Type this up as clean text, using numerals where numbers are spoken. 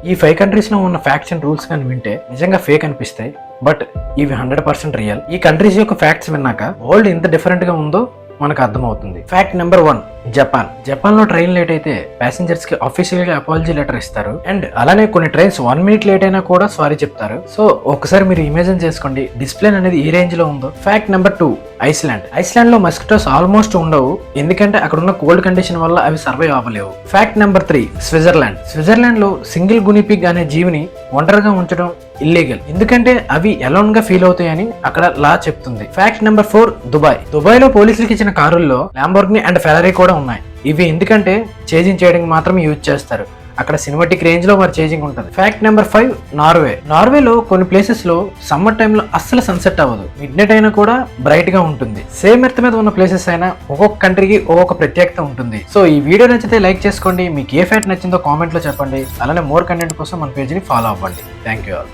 ఈ 5 కంట్రీస్ లో ఉన్న ఫ్యాక్ట్స్ అండ్ రూల్స్ కానీ వింటే నిజంగా ఫేక్ అనిపిస్తాయి, బట్ ఇవి 100% రియల్. ఈ కంట్రీస్ యొక్క ఫ్యాక్ట్స్ విన్నాక వరల్డ్ ఎంత డిఫరెంట్ గా ఉందో మనకు అర్థమవుతుంది. ఫ్యాక్ట్ నెంబర్ 1, జపాన్ లో ట్రైన్ లేట్ అయితే ప్యాసింజర్స్ కి అఫీషియల్ గా అపాలజీ లెటర్ ఇస్తారు. అండ్ అలానే కొన్ని ట్రైన్స్ 1 మినిట్ లేట్ అయినా కూడా సారీ చెప్తారు. సో ఒకసారి మీరు ఇమేజిన్ చేసుకోండి డిసిప్లిన్ అనేది ఈ రేంజ్ లో ఉందో. ఫ్యాక్ట్ నెంబర్ 2, ఐస్లాండ్ లో మస్కిటోస్ ఆల్మోస్ట్ ఉండవు, ఎందుకంటే అక్కడ ఉన్న కోల్డ్ కండిషన్ వల్ల అవి సర్వైవ్ అవ్వలేవు. ఫ్యాక్ట్ నెంబర్ 3, స్విట్జర్లాండ్ లో సింగిల్ గునిపిగ్ అనే జీవిని ఒంటరిగా ఉంచడం ఇల్లీగల్, ఎందుకంటే అవి ఎలోన్ గా ఫీల్ అవుతాయని అక్కడ లా చెప్తుంది. ఫ్యాక్ట్ నెంబర్ 4, దుబాయ్ లో పోలీసులకు ఇచ్చిన కారుల్లో ల్యాంబోర్గిని అండ్ ఫెరారీ కూడా ఉన్నాయి. ఇవి ఎందుకంటే చేజింగ్ చేయడానికి మాత్రమే యూజ్ చేస్తారు, అక్కడ సినిమాటిక్ రేంజ్ లో మరి చేజింగ్ ఉంటుంది. ఫ్యాక్ట్ నెంబర్ 5, నార్వేలో కొన్ని ప్లేసెస్ లో సమ్మర్ టైంలో అస్సలు సన్సెట్ అవ్వదు, మిడ్ నైట్ అయినా కూడా బ్రైట్ గా ఉంటుంది. సేమ్ ఎర్త్ మీద ఉన్న ప్లేసెస్ అయినా ఒక్కొక్క కంట్రీకి ఒక్కొక్క ప్రత్యేకత ఉంటుంది. సో ఈ వీడియో నచ్చితే లైక్ చేసుకోండి, మీకు ఏ ఫ్యాక్ట్ నచ్చిందో కామెంట్ లో చెప్పండి. అలానే మోర్ కంటెంట్ కోసం మన పేజ్ ని ఫాలో అవ్వండి. Thank you all.